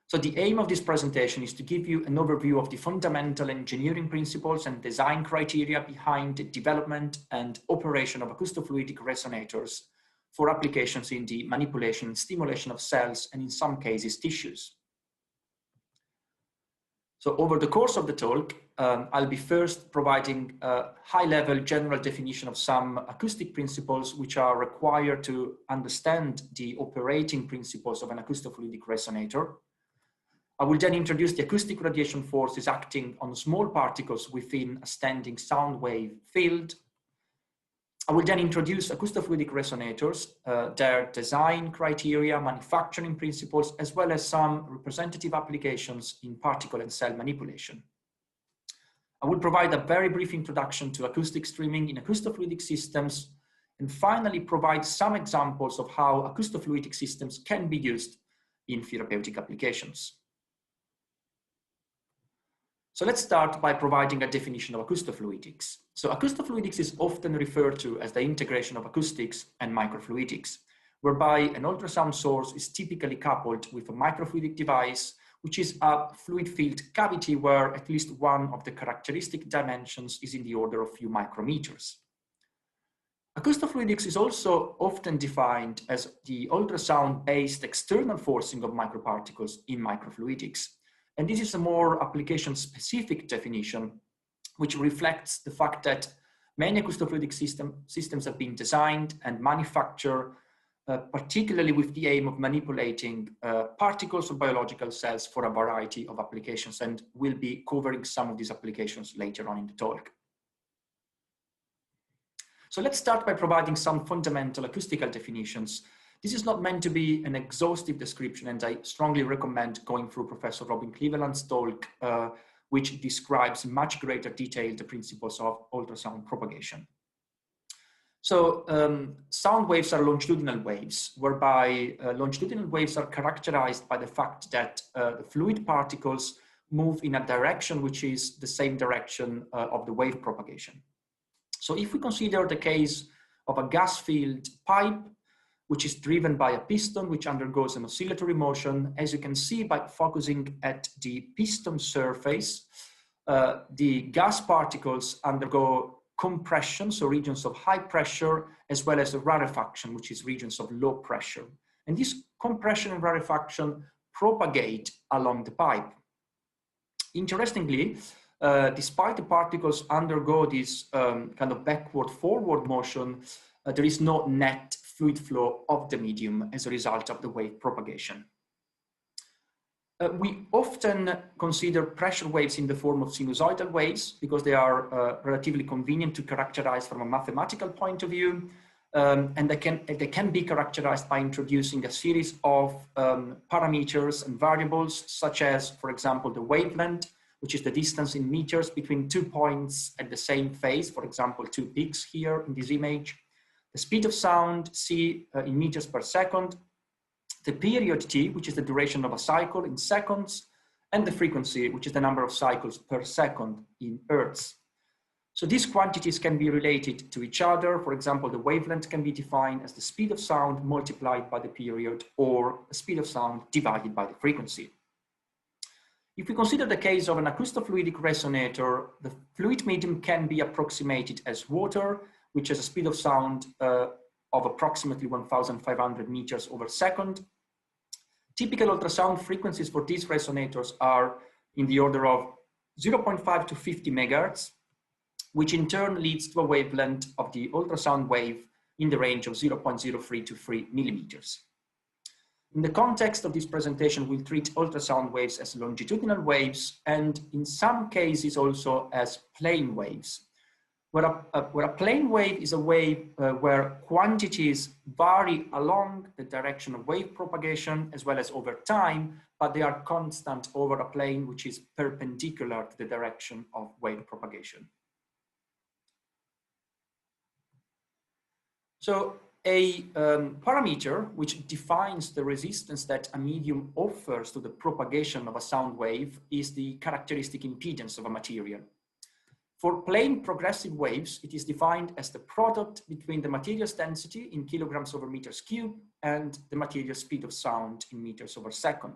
So the aim of this presentation is to give you an overview of the fundamental engineering principles and design criteria behind the development and operation of acoustofluidic resonators for applications in the manipulation and stimulation of cells and in some cases tissues. So over the course of the talk, I'll be first providing a high-level general definition of some acoustic principles which are required to understand the operating principles of an acoustofluidic resonator. I will then introduce the acoustic radiation forces acting on small particles within a standing sound wave field. I will then introduce acoustofluidic resonators, their design criteria, manufacturing principles, as well as some representative applications in particle and cell manipulation. I will provide a very brief introduction to acoustic streaming in acoustofluidic systems, and finally provide some examples of how acoustofluidic systems can be used in therapeutic applications. So let's start by providing a definition of acoustofluidics. So acoustofluidics is often referred to as the integration of acoustics and microfluidics, whereby an ultrasound source is typically coupled with a microfluidic device, which is a fluid-filled cavity where at least one of the characteristic dimensions is in the order of a few micrometers. Acoustofluidics is also often defined as the ultrasound-based external forcing of microparticles in microfluidics. And this is a more application-specific definition, which reflects the fact that many acoustofluidic systems have been designed and manufactured, particularly with the aim of manipulating particles of biological cells for a variety of applications, and we'll be covering some of these applications later on in the talk. So let's start by providing some fundamental acoustical definitions. This is not meant to be an exhaustive description, and I strongly recommend going through Professor Robin Cleveland's talk, which describes in much greater detail the principles of ultrasound propagation. So sound waves are longitudinal waves, whereby longitudinal waves are characterized by the fact that the fluid particles move in a direction which is the same direction of the wave propagation. So if we consider the case of a gas-filled pipe, which is driven by a piston which undergoes an oscillatory motion, as you can see by focusing at the piston surface, the gas particles undergo compression, so regions of high pressure, as well as rarefaction, which is regions of low pressure. And this compression and rarefaction propagate along the pipe. Interestingly, despite the particles undergo this kind of backward-forward motion, there is no net fluid flow of the medium as a result of the wave propagation. We often consider pressure waves in the form of sinusoidal waves because they are relatively convenient to characterize from a mathematical point of view, and they can be characterized by introducing a series of parameters and variables, such as, for example, the wavelength, which is the distance in meters between 2 points at the same phase, for example, 2 peaks here in this image. The speed of sound, c, in meters per second, the period t, which is the duration of a cycle in seconds, and the frequency, which is the number of cycles per second in hertz. So these quantities can be related to each other. For example, the wavelength can be defined as the speed of sound multiplied by the period, or the speed of sound divided by the frequency. If we consider the case of an acoustofluidic resonator, the fluid medium can be approximated as water, which has a speed of sound of approximately 1,500 meters over second. Typical ultrasound frequencies for these resonators are in the order of 0.5 to 50 megahertz, which in turn leads to a wavelength of the ultrasound wave in the range of 0.03 to 3 millimeters. In the context of this presentation, we'll treat ultrasound waves as longitudinal waves, and in some cases also as plane waves. Where a plane wave is a wave where quantities vary along the direction of wave propagation as well as over time, but they are constant over a plane which is perpendicular to the direction of wave propagation. So a parameter which defines the resistance that a medium offers to the propagation of a sound wave is the characteristic impedance of a material. For plane progressive waves, it is defined as the product between the material's density in kilograms over meters cubed and the material speed of sound in meters over second.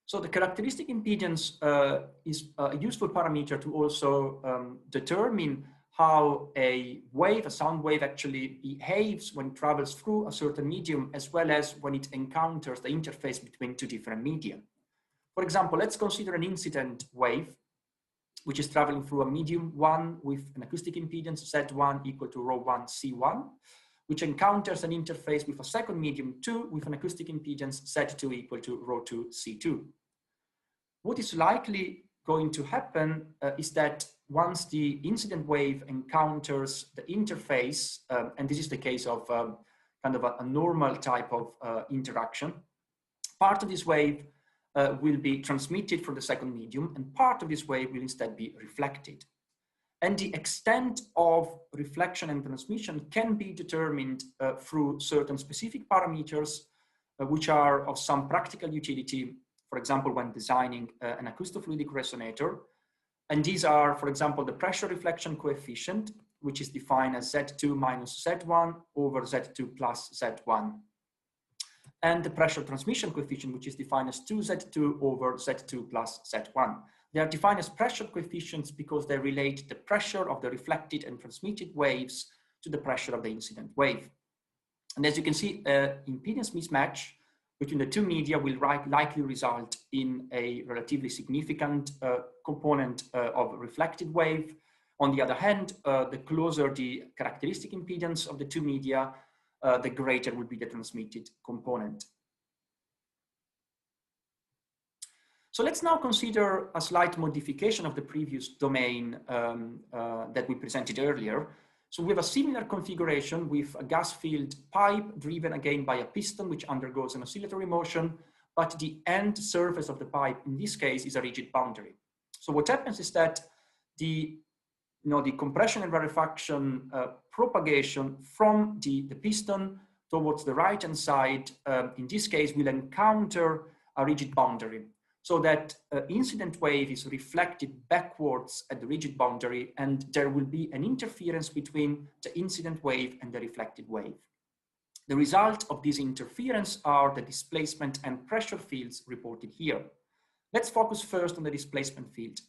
So the characteristic impedance is a useful parameter to also determine how a wave, a sound wave, actually behaves when it travels through a certain medium, as well as when it encounters the interface between two different media. For example, let's consider an incident wave, which is traveling through a medium 1 with an acoustic impedance Z1 equal to ρ1 C1, which encounters an interface with a second medium 2 with an acoustic impedance Z2 equal to ρ2 C2. What is likely going to happen is that once the incident wave encounters the interface, and this is the case of kind of a normal type of interaction, part of this wave will be transmitted from the second medium, and part of this wave will instead be reflected. And the extent of reflection and transmission can be determined through certain specific parameters, which are of some practical utility, for example, when designing an acoustofluidic resonator. And these are, for example, the pressure reflection coefficient, which is defined as Z2 minus Z1 over Z2 plus Z1. And the pressure transmission coefficient, which is defined as 2Z2 over Z2 plus Z1. They are defined as pressure coefficients because they relate the pressure of the reflected and transmitted waves to the pressure of the incident wave. And as you can see, impedance mismatch between the two media will likely result in a relatively significant component of reflected wave. On the other hand, the closer the characteristic impedance of the two media, the greater will be the transmitted component. So let's now consider a slight modification of the previous domain that we presented earlier. So we have a similar configuration with a gas-filled pipe driven again by a piston which undergoes an oscillatory motion, but the end surface of the pipe in this case is a rigid boundary. So what happens is that the compression and rarefaction propagation from the piston towards the right-hand side, in this case, will encounter a rigid boundary, so that incident wave is reflected backwards at the rigid boundary, and there will be an interference between the incident wave and the reflected wave. The result of this interference are the displacement and pressure fields reported here. Let's focus first on the displacement field.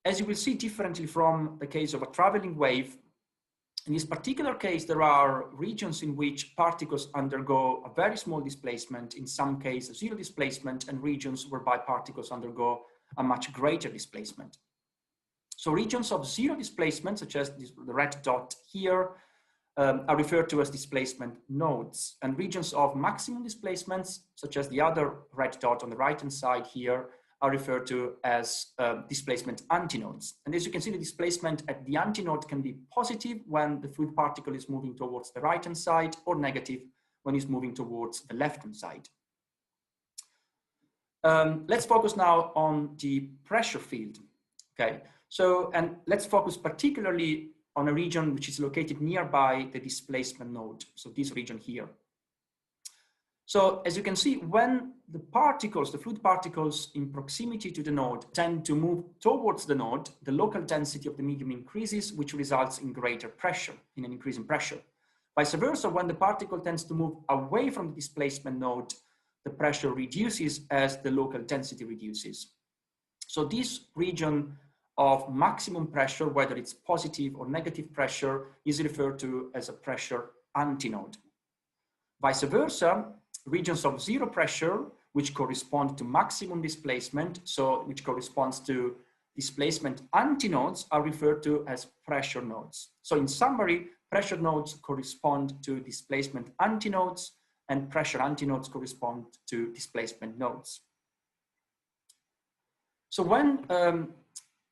As you will see differently from the case of a traveling wave, in this particular case, there are regions in which particles undergo a very small displacement, in some cases zero displacement, and regions whereby particles undergo a much greater displacement. So regions of zero displacement, such as the red dot here, are referred to as displacement nodes, and regions of maximum displacements, such as the other red dot on the right-hand side here, are referred to as displacement antinodes. And as you can see, the displacement at the antinode can be positive when the fluid particle is moving towards the right-hand side, or negative when it's moving towards the left-hand side. Let's focus now on the pressure field. Okay, so, and let's focus particularly on a region which is located nearby the displacement node, so this region here. So as you can see, when the particles, the fluid particles in proximity to the node tend to move towards the node, the local density of the medium increases, which results in greater pressure, in an increase in pressure. Vice versa, when the particle tends to move away from the displacement node, the pressure reduces as the local density reduces. So this region of maximum pressure, whether it's positive or negative pressure, is referred to as a pressure antinode. Vice versa, regions of zero pressure, which correspond to maximum displacement, so which corresponds to displacement antinodes, are referred to as pressure nodes. So in summary, pressure nodes correspond to displacement antinodes, and pressure antinodes correspond to displacement nodes. So when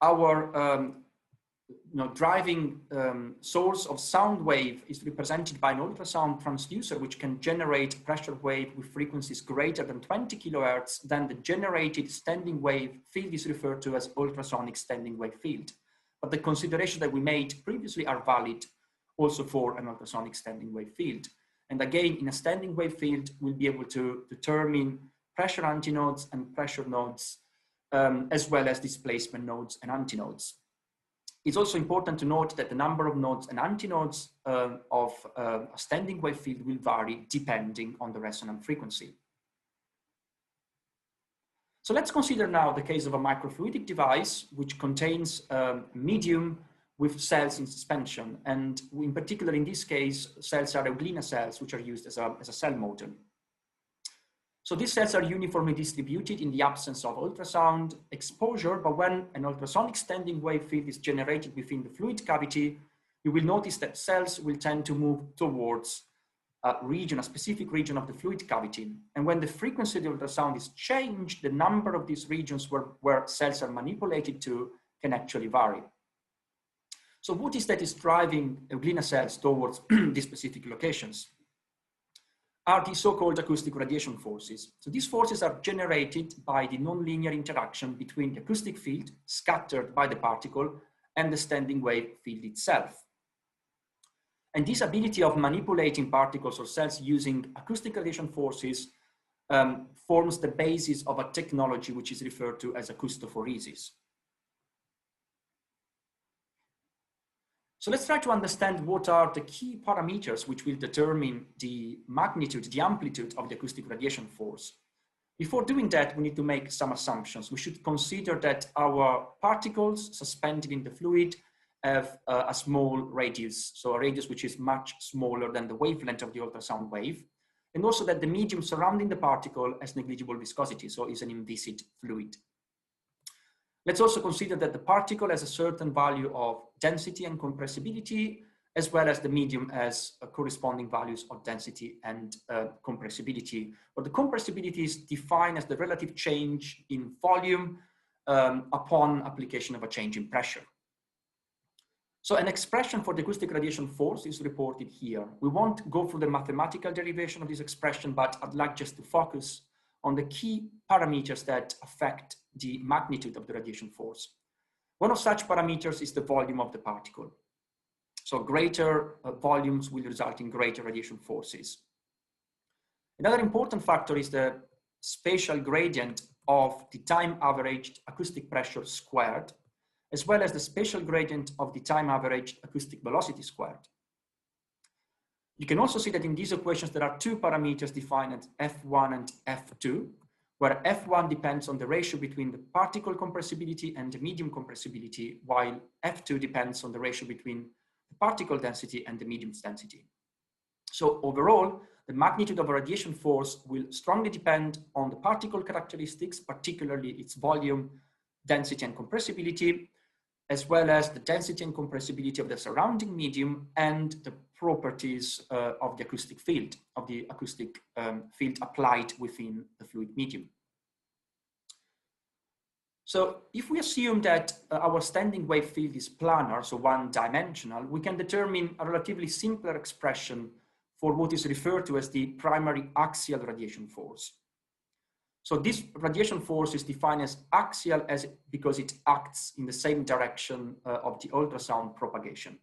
our driving source of sound wave is represented by an ultrasound transducer, which can generate pressure wave with frequencies greater than 20 kilohertz, then the generated standing wave field is referred to as ultrasonic standing wave field. But the considerations that we made previously are valid also for an ultrasonic standing wave field. And again, in a standing wave field, we'll be able to determine pressure antinodes and pressure nodes, as well as displacement nodes and antinodes. It's also important to note that the number of nodes and antinodes of a standing wave field will vary depending on the resonant frequency. So let's consider now the case of a microfluidic device which contains a medium with cells in suspension. And in particular, in this case, cells are euglena cells, which are used as a cell model. So these cells are uniformly distributed in the absence of ultrasound exposure, but when an ultrasonic standing wave field is generated within the fluid cavity, you will notice that cells will tend to move towards a specific region of the fluid cavity. And when the frequency of the ultrasound is changed, the number of these regions where cells are manipulated to can actually vary. So what is that is driving euglena cells towards these specific locations? Are the so-called acoustic radiation forces. So these forces are generated by the nonlinear interaction between the acoustic field scattered by the particle and the standing wave field itself. And this ability of manipulating particles or cells using acoustic radiation forces forms the basis of a technology which is referred to as acoustophoresis. So let's try to understand what are the key parameters which will determine the magnitude, the amplitude of the acoustic radiation force. Before doing that, we need to make some assumptions. We should consider that our particles suspended in the fluid have a small radius, so a radius which is much smaller than the wavelength of the ultrasound wave, and also that the medium surrounding the particle has negligible viscosity, so is an inviscid fluid. Let's also consider that the particle has a certain value of density and compressibility, as well as the medium has corresponding values of density and compressibility. But the compressibility is defined as the relative change in volume upon application of a change in pressure. So an expression for the acoustic radiation force is reported here. We won't go through the mathematical derivation of this expression, but I'd like just to focus on the key parameters that affect the magnitude of the radiation force. One of such parameters is the volume of the particle. So greater volumes will result in greater radiation forces. Another important factor is the spatial gradient of the time-averaged acoustic pressure squared, as well as the spatial gradient of the time-averaged acoustic velocity squared. You can also see that in these equations, there are two parameters defined as F1 and F2, where F1 depends on the ratio between the particle compressibility and the medium compressibility, while F2 depends on the ratio between the particle density and the medium's density. So overall, the magnitude of a radiation force will strongly depend on the particle characteristics, particularly its volume, density, and compressibility, as well as the density and compressibility of the surrounding medium and the properties of the acoustic field, field applied within the fluid medium. So if we assume that our standing wave field is planar, so one-dimensional, we can determine a relatively simpler expression for what is referred to as the primary axial radiation force. So this radiation force is defined as axial because it acts in the same direction of the ultrasound propagation.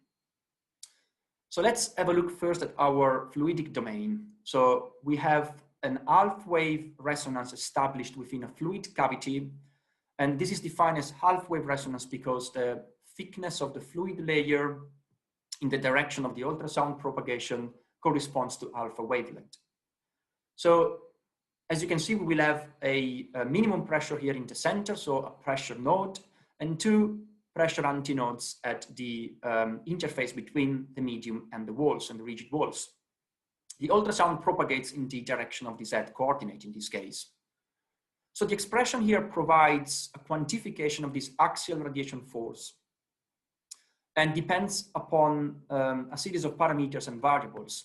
So let's have a look first at our fluidic domain. So we have an half-wave resonance established within a fluid cavity, and this is defined as half-wave resonance because the thickness of the fluid layer in the direction of the ultrasound propagation corresponds to alpha wavelength. So as you can see, we will have a minimum pressure here in the center, so a pressure node, and two pressure antinodes at the interface between the medium and the walls and the rigid walls. The ultrasound propagates in the direction of the Z coordinate in this case. So the expression here provides a quantification of this axial radiation force and depends upon a series of parameters and variables.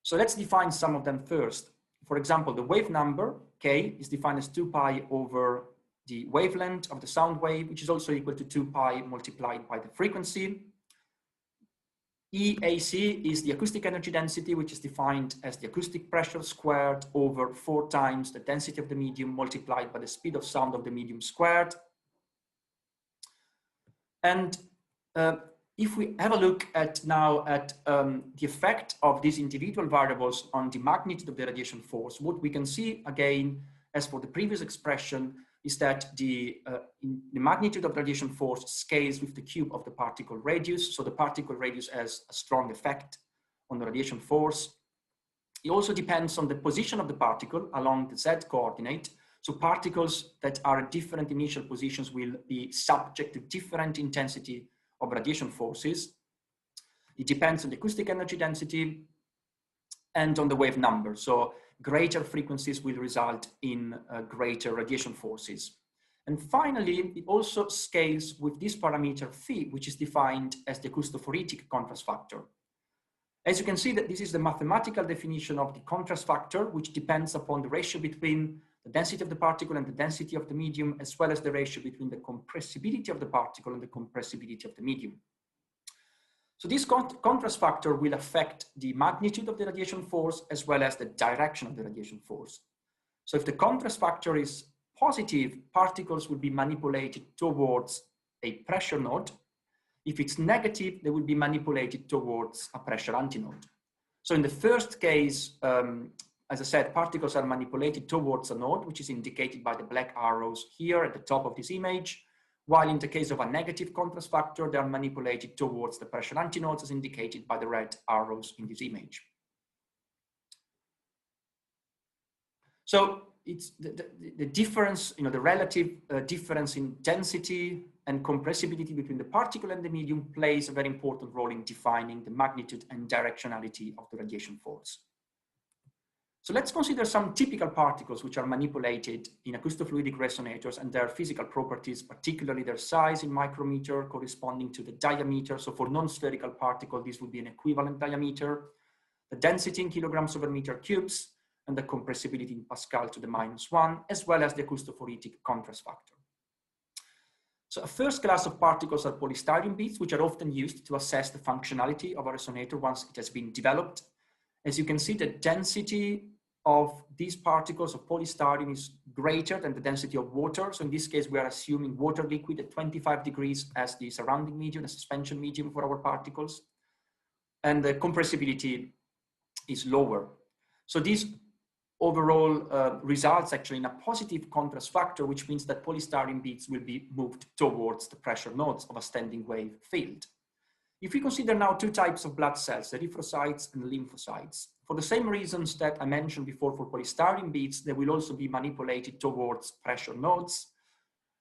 So let's define some of them first. For example, the wave number, K, is defined as 2 pi over the wavelength of the sound wave, which is also equal to 2 pi multiplied by the frequency. EAC is the acoustic energy density, which is defined as the acoustic pressure squared over 4 times the density of the medium multiplied by the speed of sound of the medium squared. And if we have a look at now at the effect of these individual variables on the magnitude of the radiation force, what we can see again, as for the previous expression, is that the magnitude of radiation force scales with the cube of the particle radius. So the particle radius has a strong effect on the radiation force. It also depends on the position of the particle along the Z coordinate. So particles that are at different initial positions will be subject to different intensity of radiation forces. It depends on the acoustic energy density and on the wave number. So greater frequencies will result in greater radiation forces. And finally, it also scales with this parameter phi, which is defined as the acoustofluidic contrast factor. As you can see, that this is the mathematical definition of the contrast factor, which depends upon the ratio between the density of the particle and the density of the medium, as well as the ratio between the compressibility of the particle and the compressibility of the medium. So this contrast factor will affect the magnitude of the radiation force as well as the direction of the radiation force. So if the contrast factor is positive, particles will be manipulated towards a pressure node. If it's negative, they will be manipulated towards a pressure antinode. So in the first case, as I said, particles are manipulated towards a node, which is indicated by the black arrows here at the top of this image, while in the case of a negative contrast factor, they are manipulated towards the pressure antinodes as indicated by the red arrows in this image. So it's the difference, the relative difference in density and compressibility between the particle and the medium plays a very important role in defining the magnitude and directionality of the radiation force. So let's consider some typical particles which are manipulated in acoustofluidic resonators and their physical properties, particularly their size in micrometer corresponding to the diameter. So for non-spherical particle, this would be an equivalent diameter, the density in kilograms over meter cubes, and the compressibility in Pascal to the -1, as well as the acoustofluidic contrast factor. So a first class of particles are polystyrene beads, which are often used to assess the functionality of a resonator once it has been developed. As you can see, the density of these particles of polystyrene is greater than the density of water. So in this case, we are assuming water liquid at 25 degrees as the surrounding medium, the suspension medium for our particles. And the compressibility is lower. So this overall results actually in a positive contrast factor, which means that polystyrene beads will be moved towards the pressure nodes of a standing wave field. If we consider now two types of blood cells, the erythrocytes and the lymphocytes, for the same reasons that I mentioned before for polystyrene beads, they will also be manipulated towards pressure nodes.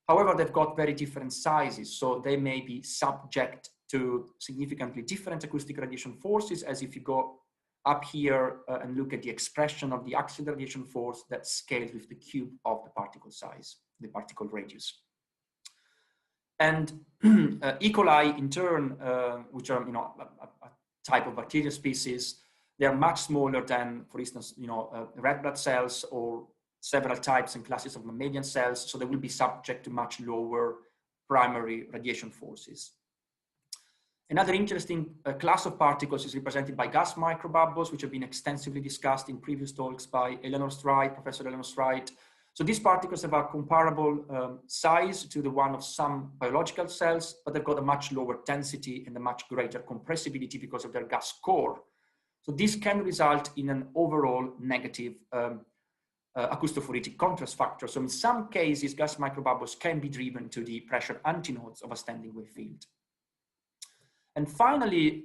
However, they've got very different sizes, so they may be subject to significantly different acoustic radiation forces, as if you go up here and look at the expression of the axial radiation force that scales with the cube of the particle size, the particle radius. And E. coli, in turn, which are a type of bacterial species, they are much smaller than, for instance, red blood cells or several types and classes of mammalian cells, so they will be subject to much lower primary radiation forces. Another interesting class of particles is represented by gas microbubbles, which have been extensively discussed in previous talks by Professor Eleanor Stride. So these particles have a comparable size to the one of some biological cells, but they've got a much lower density and a much greater compressibility because of their gas core. So this can result in an overall negative acoustofluidic contrast factor. So in some cases, gas microbubbles can be driven to the pressure antinodes of a standing wave field. And finally,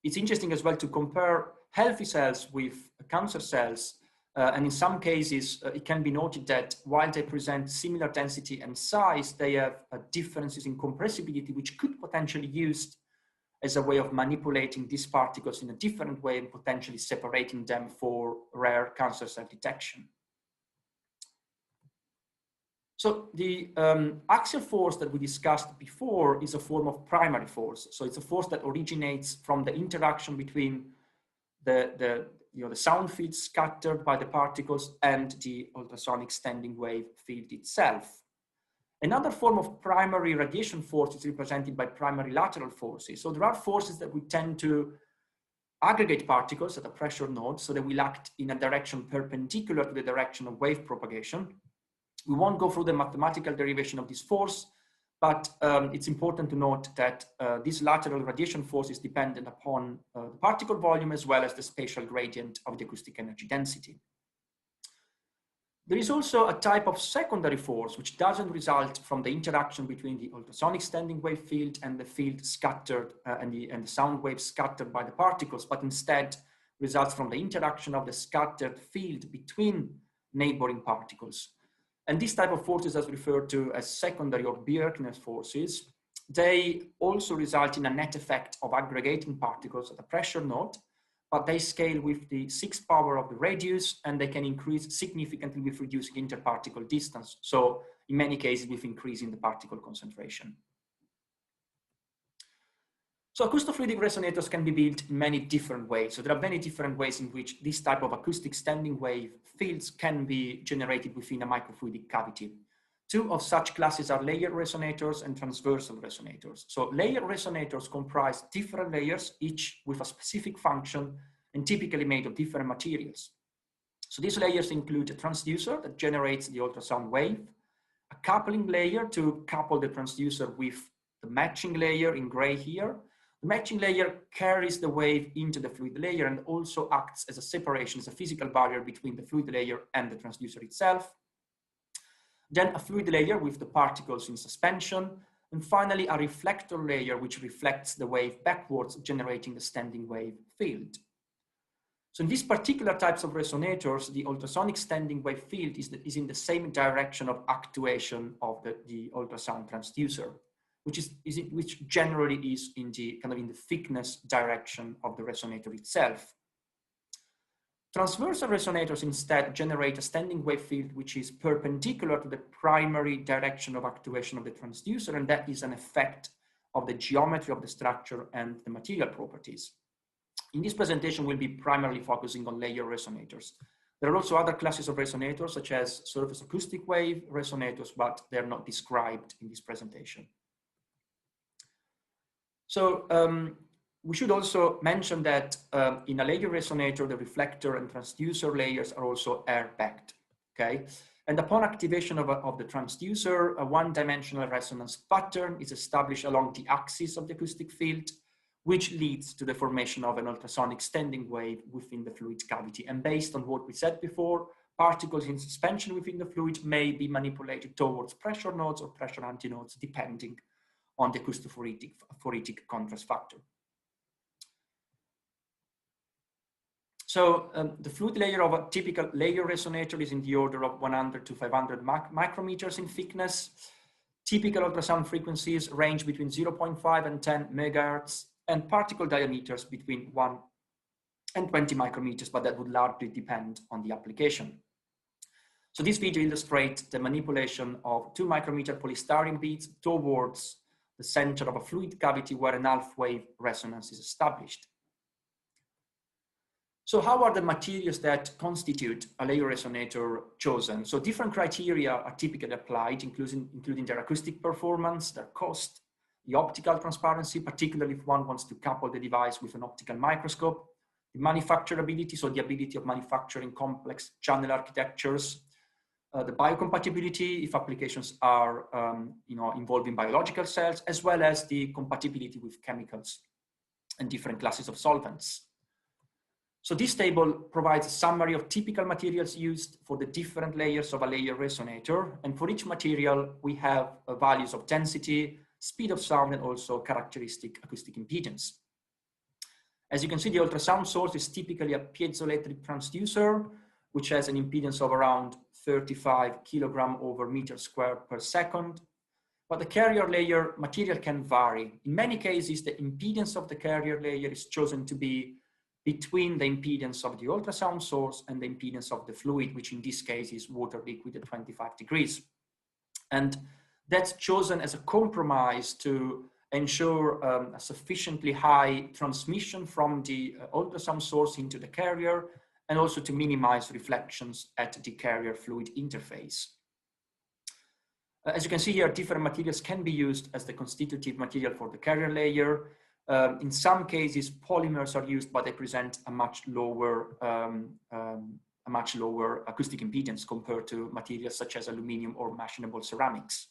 it's interesting as well to compare healthy cells with cancer cells. And in some cases, it can be noted that while they present similar density and size, they have differences in compressibility, which could potentially be used as a way of manipulating these particles in a different way and potentially separating them for rare cancer cell detection. So the axial force that we discussed before is a form of primary force. So it's a force that originates from the interaction between the sound field scattered by the particles and the ultrasonic standing wave field itself. Another form of primary radiation force is represented by primary lateral forces. So there are forces that we tend to aggregate particles at a pressure node so that will act in a direction perpendicular to the direction of wave propagation. We won't go through the mathematical derivation of this force, but it's important to note that this lateral radiation force is dependent upon the particle volume as well as the spatial gradient of the acoustic energy density. There is also a type of secondary force which doesn't result from the interaction between the ultrasonic standing wave field and the field scattered and the sound waves scattered by the particles, but instead results from the interaction of the scattered field between neighboring particles. And this type of forces is referred to as secondary or Birkenes forces. They also result in a net effect of aggregating particles at a pressure node, but they scale with the 6th power of the radius, and they can increase significantly with reducing interparticle distance. So in many cases, with increasing the particle concentration. So acoustofluidic resonators can be built in many different ways. So there are many different ways in which this type of acoustic standing wave fields can be generated within a microfluidic cavity. Two of such classes are layer resonators and transversal resonators. So layer resonators comprise different layers, each with a specific function and typically made of different materials. So these layers include a transducer that generates the ultrasound wave, a coupling layer to couple the transducer with the matching layer in gray here. The matching layer carries the wave into the fluid layer and also acts as a separation, as a physical barrier between the fluid layer and the transducer itself. Then a fluid layer with the particles in suspension, and finally a reflector layer which reflects the wave backwards, generating the standing wave field. So in these particular types of resonators, the ultrasonic standing wave field is in the same direction of actuation of the ultrasound transducer, which generally is in the in the thickness direction of the resonator itself. Transversal resonators instead generate a standing wave field which is perpendicular to the primary direction of actuation of the transducer, and that is an effect of the geometry of the structure and the material properties. In this presentation, we'll be primarily focusing on layer resonators. There are also other classes of resonators, such as surface acoustic wave resonators, but they're not described in this presentation. So we should also mention that in a layer resonator, the reflector and transducer layers are also air-backed, okay? And upon activation of the transducer, a one-dimensional resonance pattern is established along the axis of the acoustic field, which leads to the formation of an ultrasonic standing wave within the fluid cavity. And based on what we said before, particles in suspension within the fluid may be towards pressure nodes or pressure antinodes, depending on the acoustofluidic contrast factor. So the fluid layer of a typical layer resonator is in the order of 100 to 500 micrometers in thickness. Typical ultrasound frequencies range between 0.5 and 10 megahertz, and particle diameters between 1 and 20 micrometers, but that would largely depend on the application. So this video illustrates the manipulation of 2 micrometer polystyrene beads towards the center of a fluid cavity where an half-wave resonance is established. So how are the materials that constitute a layer resonator chosen? So different criteria are typically applied, including their acoustic performance, their cost, the optical transparency, particularly if one wants to couple the device with an optical microscope, the manufacturability, so the ability of manufacturing complex channel architectures, the biocompatibility, if applications are involving biological cells, as well as the compatibility with chemicals and different classes of solvents. So this table provides a summary of typical materials used for the different layers of a layer resonator. And for each material, we have values of density, speed of sound, and also characteristic acoustic impedance. As you can see, the ultrasound source is typically a piezoelectric transducer, which has an impedance of around 35 kilogram over meter squared per second. But the carrier layer material can vary. In many cases, the impedance of the carrier layer is chosen to be between the impedance of the ultrasound source and the impedance of the fluid, which in this case is water liquid at 25 degrees. And that's chosen as a compromise to ensure a sufficiently high transmission from the ultrasound source into the carrier, and also to minimize reflections at the carrier fluid interface. As you can see here, different materials can be used as the constitutive material for the carrier layer. In some cases, polymers are used, but they present a much lower acoustic impedance compared to materials such as aluminum or machinable ceramics.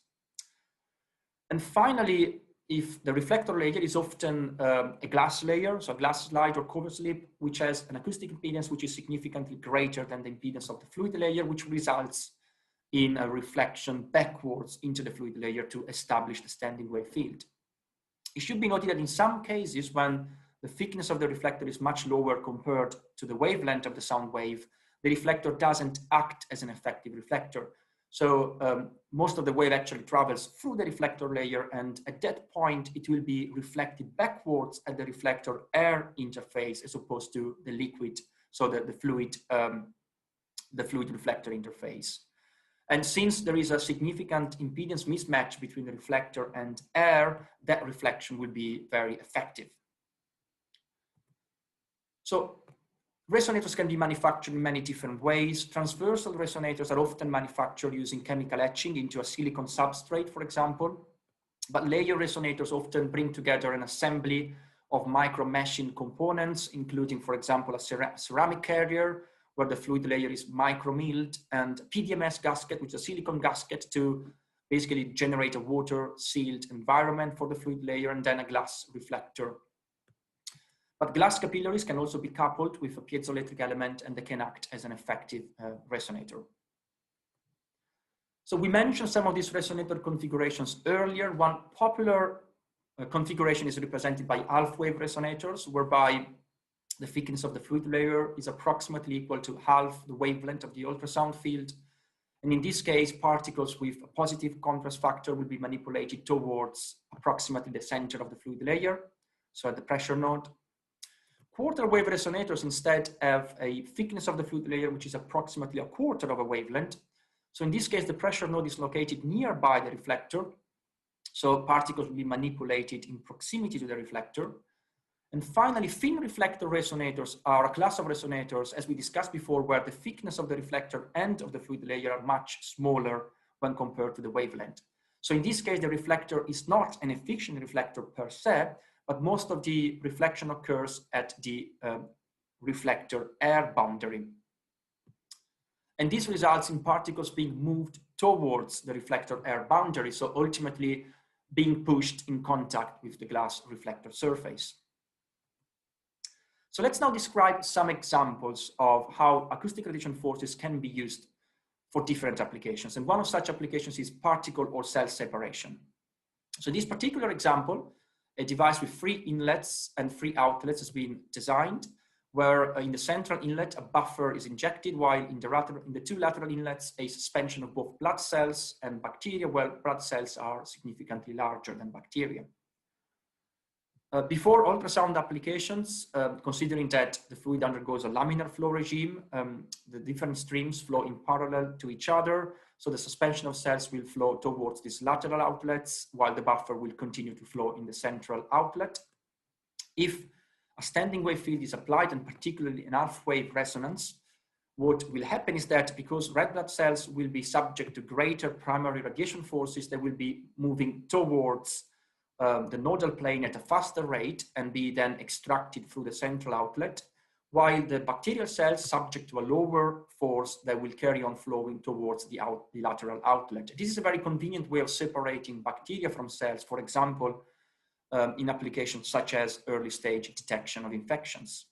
And finally, if the reflector layer is often a glass layer, so a glass slide or cover slip, which has an acoustic impedance which is significantly greater than the impedance of the fluid layer, which results in a reflection backwards into the fluid layer to establish the standing wave field. It should be noted that in some cases, when the thickness of the reflector is much lower compared to the wavelength of the sound wave, the reflector doesn't act as an effective reflector. So most of the wave actually travels through the reflector layer, and at that point, it will be reflected backwards at the reflector air interface as opposed to the liquid, so the fluid reflector interface. And since there is a significant impedance mismatch between the reflector and air, that reflection will be very effective. So resonators can be manufactured in many different ways. Transversal resonators are often manufactured using chemical etching into a silicon substrate, for example. But layer resonators often bring together an assembly of micro meshing components, including, for example, a ceramic carrier, where the fluid layer is micro-milled, and PDMS gasket, which is a silicon gasket to basically generate a water-sealed environment for the fluid layer, and then a glass reflector. But glass capillaries can also be coupled with a piezoelectric element, and they can act as an effective resonator. So we mentioned some of these resonator configurations earlier. One popular configuration is represented by half-wave resonators, whereby the thickness of the fluid layer is approximately equal to half the wavelength of the ultrasound field. And in this case, particles with a positive contrast factor will be manipulated towards approximately the center of the fluid layer, so at the pressure node. Quarter wave resonators instead have a thickness of the fluid layer which is approximately a quarter of a wavelength. So in this case, the pressure node is located nearby the reflector, so particles will be manipulated in proximity to the reflector. And finally, THIN-REFLECTOR resonators are a class of resonators, as we discussed before, where the thickness of the reflector and of the fluid layer are much smaller when compared to the wavelength. So in this case, the reflector is not an efficient reflector per se, but most of the reflection occurs at the reflector air boundary. And this results in particles being moved towards the reflector air boundary, so ultimately being pushed in contact with the glass reflector surface. So let's now describe some examples of how acoustic radiation forces can be used for different applications. And one of such applications is particle or cell separation. So this particular example, a device with 3 inlets and 3 outlets has been designed, where in the central inlet, a buffer is injected, while in the 2 lateral inlets, a suspension of both blood cells and bacteria, where blood cells are significantly larger than bacteria. Before ultrasound applications, considering that the fluid undergoes a laminar flow regime, the different streams flow in parallel to each other. So the suspension of cells will flow towards these lateral outlets, while the buffer will continue to flow in the central outlet. If a standing wave field is applied, and particularly an half-wave resonance, what will happen is that because red blood cells will be subject to greater primary radiation forces, they will be moving towards the nodal plane at a faster rate and be then extracted through the central outlet, while the bacterial cells subject to a lower force that will carry on flowing towards the lateral outlet. This is a very convenient way of separating bacteria from cells, for example, in applications such as early stage detection of infections.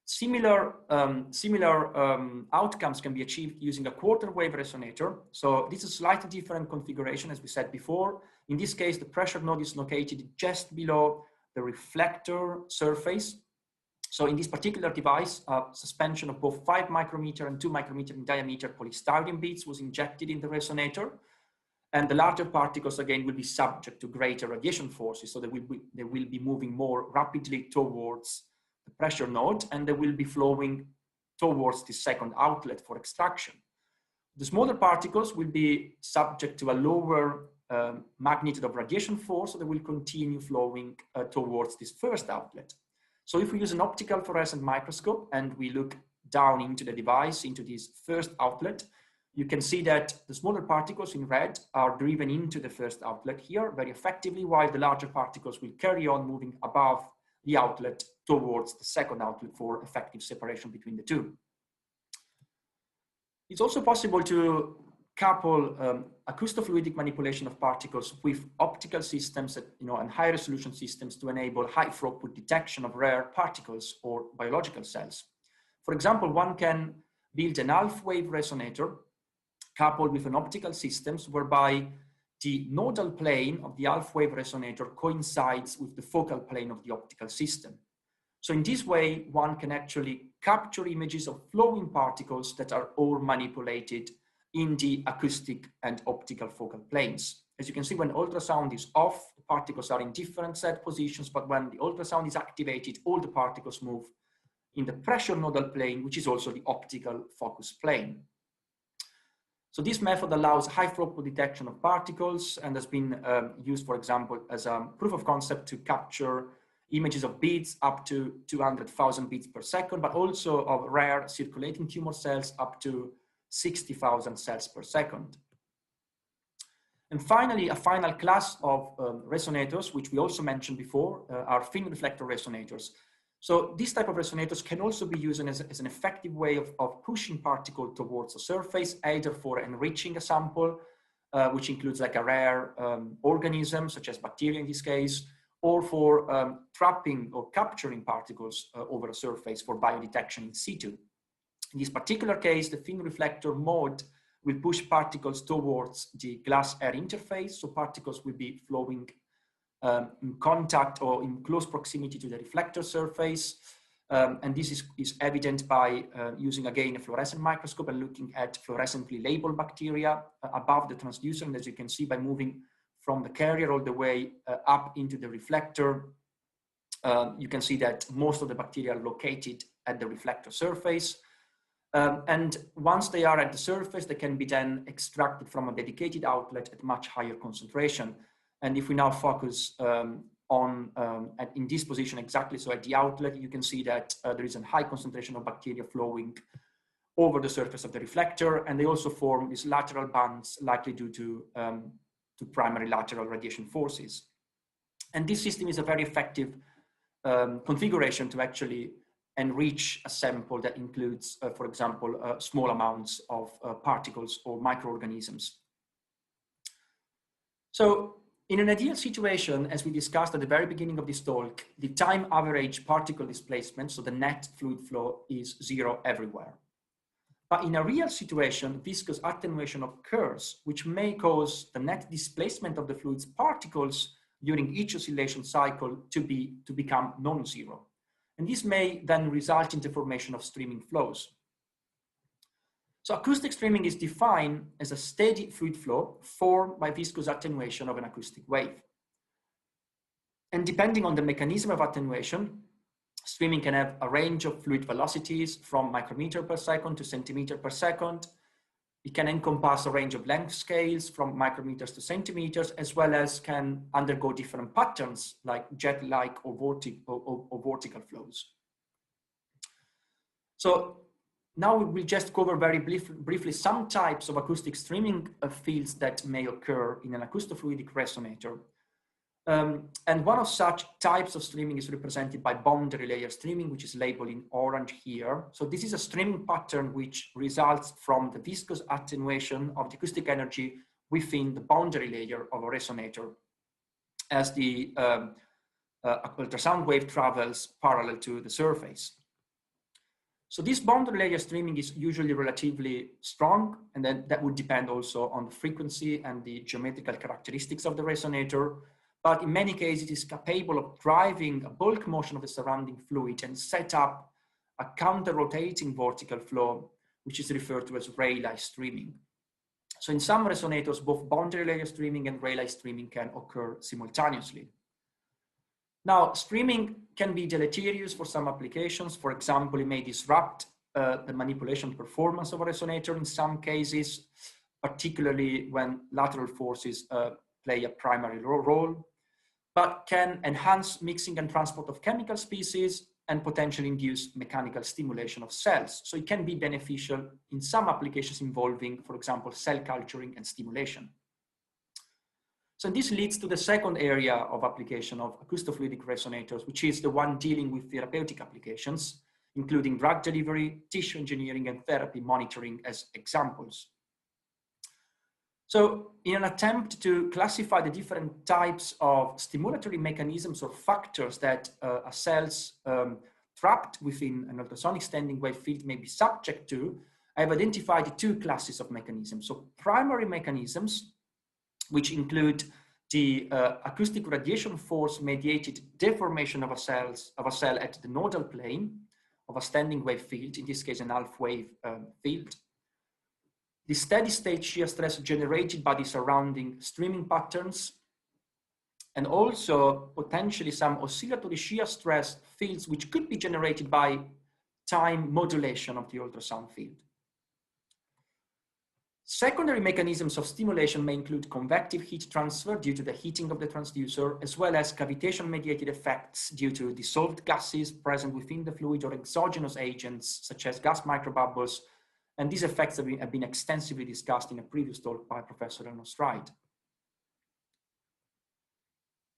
Similar outcomes can be achieved using a quarter wave resonator. So this is a slightly different configuration, as we said before. In this case, the pressure node is located just below the reflector surface. So in this particular device, a suspension of both 5 micrometer and 2 micrometer in diameter polystyrene beads was injected in the resonator. And the larger particles, again, will be subject to greater radiation forces. So they will be moving more rapidly towards the pressure node, and they will be flowing towards the second outlet for extraction. The smaller particles will be subject to a lower magnitude of radiation force, so they will continue flowing towards this first outlet. So if we use an optical fluorescent microscope and we look down into the device, into this first outlet, you can see that the smaller particles in red are driven into the first outlet here very effectively, while the larger particles will carry on moving above the outlet towards the second outlet for effective separation between the two. It's also possible to couple acoustofluidic manipulation of particles with optical systems and high resolution systems to enable high throughput detection of rare particles or biological cells. For example, one can build an half-wave resonator coupled with an optical systems whereby the nodal plane of the half-wave resonator coincides with the focal plane of the optical system. So in this way, one can actually capture images of flowing particles that are all manipulated in the acoustic and optical focal planes. As you can see, when ultrasound is off, the particles are in different set positions, but when the ultrasound is activated, all the particles move in the pressure nodal plane, which is also the optical focus plane. So this method allows high throughput detection of particles and has been used, for example, as a proof of concept to capture images of beads up to 200,000 beats per second, but also of rare circulating tumor cells up to 60,000 cells per second. And finally, a final class of resonators, which we also mentioned before, are THIN-REFLECTOR resonators. So these type of resonators can also be used as an effective way of pushing particle towards a surface, either for enriching a sample, which includes like a rare organism, such as bacteria in this case, or for trapping or capturing particles over a surface for biodetection in situ. In this particular case, the THIN-REFLECTOR mode will push particles towards the glass-air interface, so particles will be flowing in contact or in close proximity to the reflector surface. And this is evident by using, again, a fluorescent microscope and looking at fluorescently labeled bacteria above the transducer. And as you can see, by moving from the carrier all the way up into the reflector, you can see that most of the bacteria are located at the reflector surface. And once they are at the surface, they can be then extracted from a dedicated outlet at much higher concentration. And if we now focus in this position exactly, so at the outlet, you can see that there is a high concentration of bacteria flowing over the surface of the reflector, and they also form these lateral bands, likely due to primary lateral radiation forces. And this system is a very effective configuration to actually enrich a sample that includes, for example, small amounts of particles or microorganisms. So in an ideal situation, as we discussed at the very beginning of this talk, the time average particle displacement, so the net fluid flow, is 0 everywhere. But in a real situation, viscous attenuation occurs, which may cause the net displacement of the fluid's particles during each oscillation cycle to become non-zero. And this may then result in the formation of streaming flows. So acoustic streaming is defined as a steady fluid flow formed by viscous attenuation of an acoustic wave. And depending on the mechanism of attenuation, streaming can have a range of fluid velocities from micrometer per second to centimeter per second. It can encompass a range of length scales from micrometers to centimeters, as well as can undergo different patterns like jet-like or vertical flows. So now we will just cover very briefly some types of acoustic streaming fields that may occur in an acoustofluidic resonator. And one of such types of streaming is represented by boundary layer streaming, which is labeled in orange here. So this is a streaming pattern which results from the viscous attenuation of the acoustic energy within the boundary layer of a resonator as the ultrasound wave travels parallel to the surface. So this boundary layer streaming is usually relatively strong, and then that would depend also on the frequency and the geometrical characteristics of the resonator. But in many cases, it is capable of driving a bulk motion of the surrounding fluid and set up a counter-rotating vertical flow, which is referred to as Rayleigh streaming. So in some resonators, both boundary layer streaming and Rayleigh streaming can occur simultaneously. Now, streaming can be deleterious for some applications. For example, it may disrupt the manipulation performance of a resonator in some cases, particularly when lateral forces play a primary role, but can enhance mixing and transport of chemical species and potentially induce mechanical stimulation of cells. So it can be beneficial in some applications involving, for example, cell culturing and stimulation. So this leads to the second area of application of acoustofluidic resonators, which is the one dealing with therapeutic applications, including drug delivery, tissue engineering, and therapy monitoring as examples. So in an attempt to classify the different types of stimulatory mechanisms or factors that a cells trapped within an ultrasonic standing wave field may be subject to, I've identified two classes of mechanisms. So primary mechanisms, which include the acoustic radiation force mediated deformation of a cell at the nodal plane of a standing wave field, in this case an ARF wave field. the steady state shear stress generated by the surrounding streaming patterns, and also potentially some oscillatory shear stress fields which could be generated by time modulation of the ultrasound field. Secondary mechanisms of stimulation may include convective heat transfer due to the heating of the transducer, as well as cavitation-mediated effects due to dissolved gases present within the fluid or exogenous agents such as gas microbubbles. And these effects have been extensively discussed in a previous talk by Professor Stride.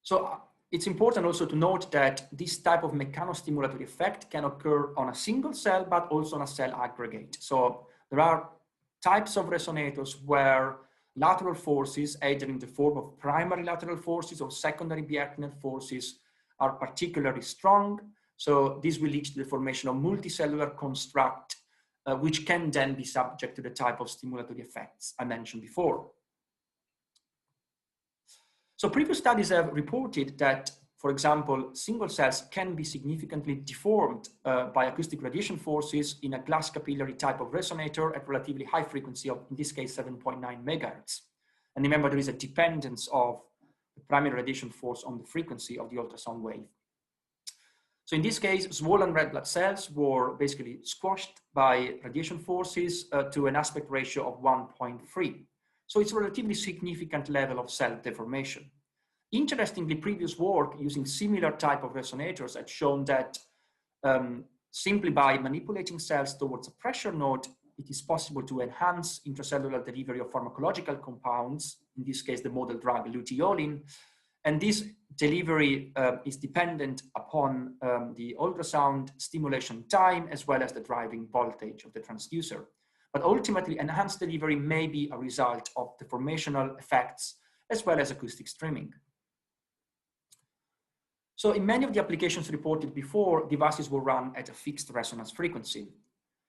So it's important also to note that this type of mechanostimulatory effect can occur on a single cell, but also on a cell aggregate. So there are types of resonators where lateral forces, either in the form of primary lateral forces or secondary Bjerknet forces, are particularly strong. So this will lead to the formation of multicellular construct, which can then be subject to the type of stimulatory effects I mentioned before. So previous studies have reported that, for example, single cells can be significantly deformed by acoustic radiation forces in a glass capillary type of resonator at relatively high frequency of, in this case, 7.9 megahertz. And remember, there is a dependence of the primary radiation force on the frequency of the ultrasound wave. So in this case, swollen red blood cells were basically squashed by radiation forces to an aspect ratio of 1.3. So it's a relatively significant level of cell deformation. Interestingly, previous work using similar type of resonators had shown that simply by manipulating cells towards a pressure node, it is possible to enhance intracellular delivery of pharmacological compounds, in this case, the model drug luteolin. And this delivery is dependent upon the ultrasound stimulation time, as well as the driving voltage of the transducer. But ultimately, enhanced delivery may be a result of deformational effects, as well as acoustic streaming. So in many of the applications reported before, devices were run at a fixed resonance frequency.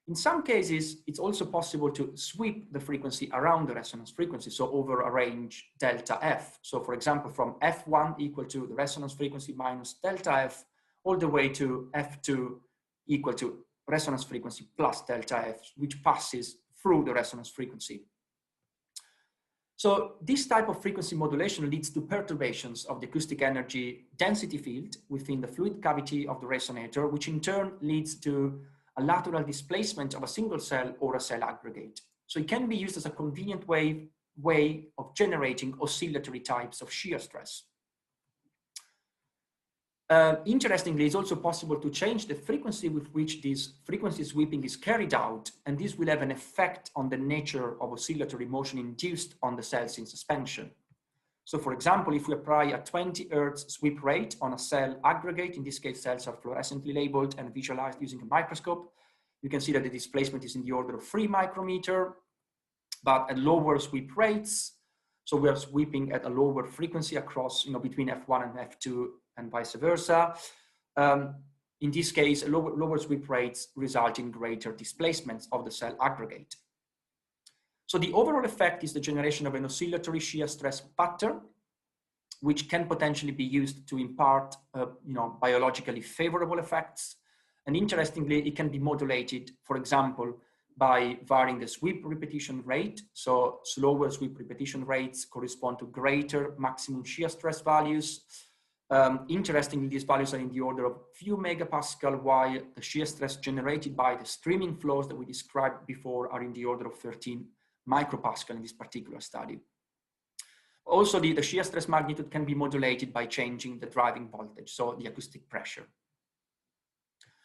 In some cases, it's also possible to sweep the frequency around the resonance frequency, so over a range delta F. So for example, from F1 equal to the resonance frequency minus delta F, all the way to F2 equal to resonance frequency plus delta F, which passes through the resonance frequency. So this type of frequency modulation leads to perturbations of the acoustic energy density field within the fluid cavity of the resonator, which in turn leads to a lateral displacement of a single cell or a cell aggregate. So it can be used as a convenient way of generating oscillatory types of shear stress. Interestingly, it's also possible to change the frequency with which this frequency sweeping is carried out, and this will have an effect on the nature of oscillatory motion induced on the cells in suspension. So for example, if we apply a 20 Hz sweep rate on a cell aggregate, in this case, cells are fluorescently labeled and visualized using a microscope, you can see that the displacement is in the order of 3 micrometer, but at lower sweep rates. So we are sweeping at a lower frequency across, between F1 and F2 and vice versa. In this case, lower sweep rates result in greater displacements of the cell aggregate. So the overall effect is the generation of an oscillatory shear stress pattern, which can potentially be used to impart, biologically favorable effects. And interestingly, it can be modulated, for example, by varying the sweep repetition rate. So slower sweep repetition rates correspond to greater maximum shear stress values. Interestingly, these values are in the order of few megapascal, while the shear stress generated by the streaming flows that we described before are in the order of 13 micropascal in this particular study. Also, the shear stress magnitude can be modulated by changing the driving voltage, so the acoustic pressure.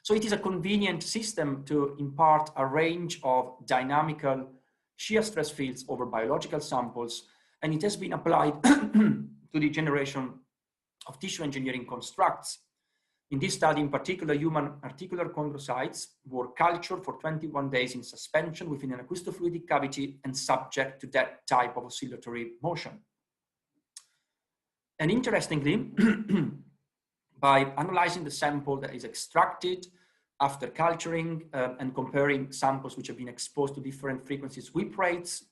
So it is a convenient system to impart a range of dynamical shear stress fields over biological samples, and it has been applied to the generation of tissue engineering constructs. In this study, in particular, human articular chondrocytes were cultured for 21 days in suspension within an acoustofluidic cavity and subject to that type of oscillatory motion. And interestingly, by analyzing the sample that is extracted after culturing and comparing samples which have been exposed to different frequency sweep rates,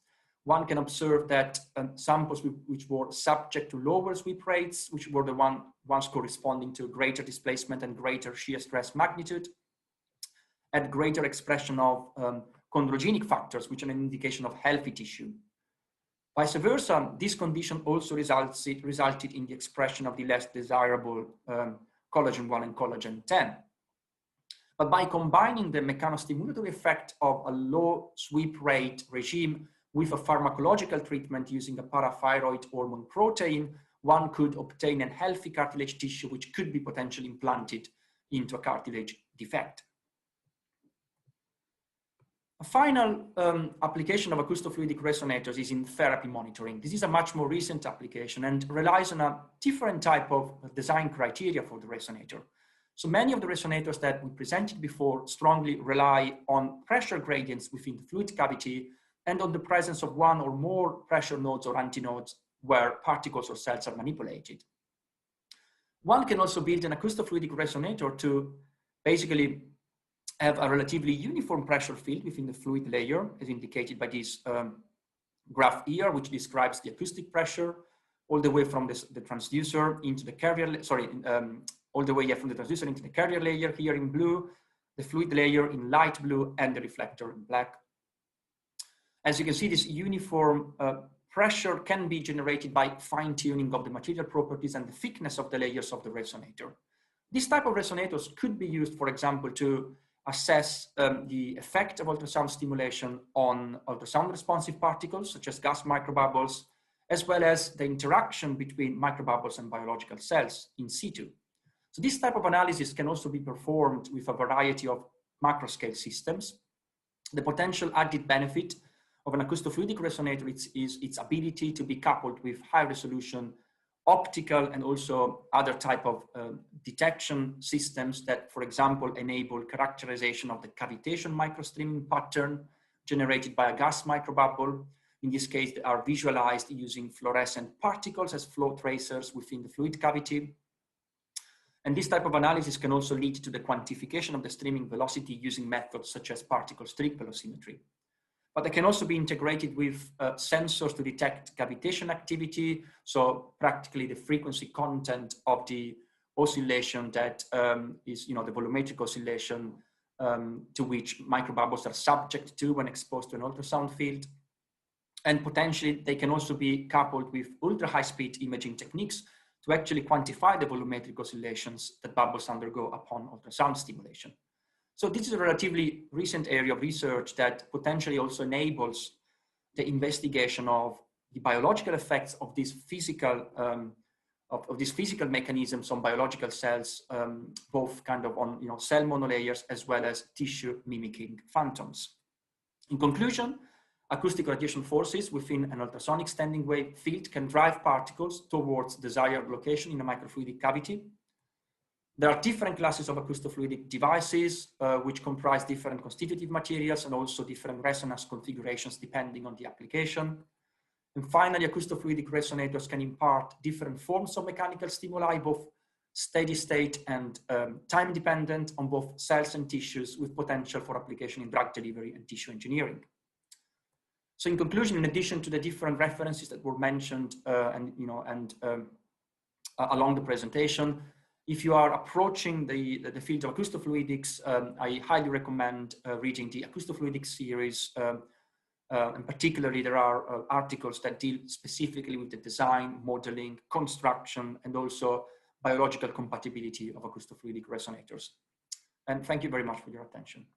one can observe that samples which were subject to lower sweep rates, which were the ones corresponding to greater displacement and greater shear stress magnitude, had greater expression of chondrogenic factors, which are an indication of healthy tissue. Vice versa, this condition also resulted in the expression of the less desirable collagen 1 and collagen 10. But by combining the mechanostimulatory effect of a low sweep rate regime with a pharmacological treatment using a parathyroid hormone protein, one could obtain a healthy cartilage tissue which could be potentially implanted into a cartilage defect. A final application of acoustofluidic resonators is in therapy monitoring. This is a much more recent application and relies on a different type of design criteria for the resonator. So many of the resonators that we presented before strongly rely on pressure gradients within the fluid cavity and on the presence of one or more pressure nodes or antinodes where particles or cells are manipulated. One can also build an acoustofluidic resonator to basically have a relatively uniform pressure field within the fluid layer, as indicated by this graph here, which describes the acoustic pressure all the way from the transducer into the carrier, all the way from the transducer into the carrier layer here in blue, the fluid layer in light blue, and the reflector in black. As you can see, this uniform pressure can be generated by fine-tuning of the material properties and the thickness of the layers of the resonator. This type of resonators could be used, for example, to assess the effect of ultrasound stimulation on ultrasound responsive particles, such as gas microbubbles, as well as the interaction between microbubbles and biological cells in situ. So this type of analysis can also be performed with a variety of macroscale systems. The potential added benefit of an acoustofluidic resonator is its ability to be coupled with high resolution optical and also other type of detection systems that, for example, enable characterization of the cavitation microstreaming pattern generated by a gas microbubble. In this case, they are visualized using fluorescent particles as flow tracers within the fluid cavity. And this type of analysis can also lead to the quantification of the streaming velocity using methods such as particle strip velocimetry. But they can also be integrated with sensors to detect cavitation activity. So practically the frequency content of the oscillation that is, the volumetric oscillation to which microbubbles are subject to when exposed to an ultrasound field. And potentially they can also be coupled with ultra high speed imaging techniques to actually quantify the volumetric oscillations that bubbles undergo upon ultrasound stimulation. So this is a relatively recent area of research that potentially also enables the investigation of the biological effects of these physical mechanisms on biological cells, both kind of on cell monolayers as well as tissue mimicking phantoms. In conclusion, acoustic radiation forces within an ultrasonic standing wave field can drive particles towards desired location in a microfluidic cavity. There are different classes of acoustofluidic devices, which comprise different constitutive materials and also different resonance configurations depending on the application. And finally, acoustofluidic resonators can impart different forms of mechanical stimuli, both steady state and time dependent on both cells and tissues, with potential for application in drug delivery and tissue engineering. So in conclusion, in addition to the different references that were mentioned along the presentation, if you are approaching the field of acoustofluidics, I highly recommend reading the Acoustofluidics series. And particularly, there are articles that deal specifically with the design, modeling, construction, and also biological compatibility of acoustofluidic resonators. And thank you very much for your attention.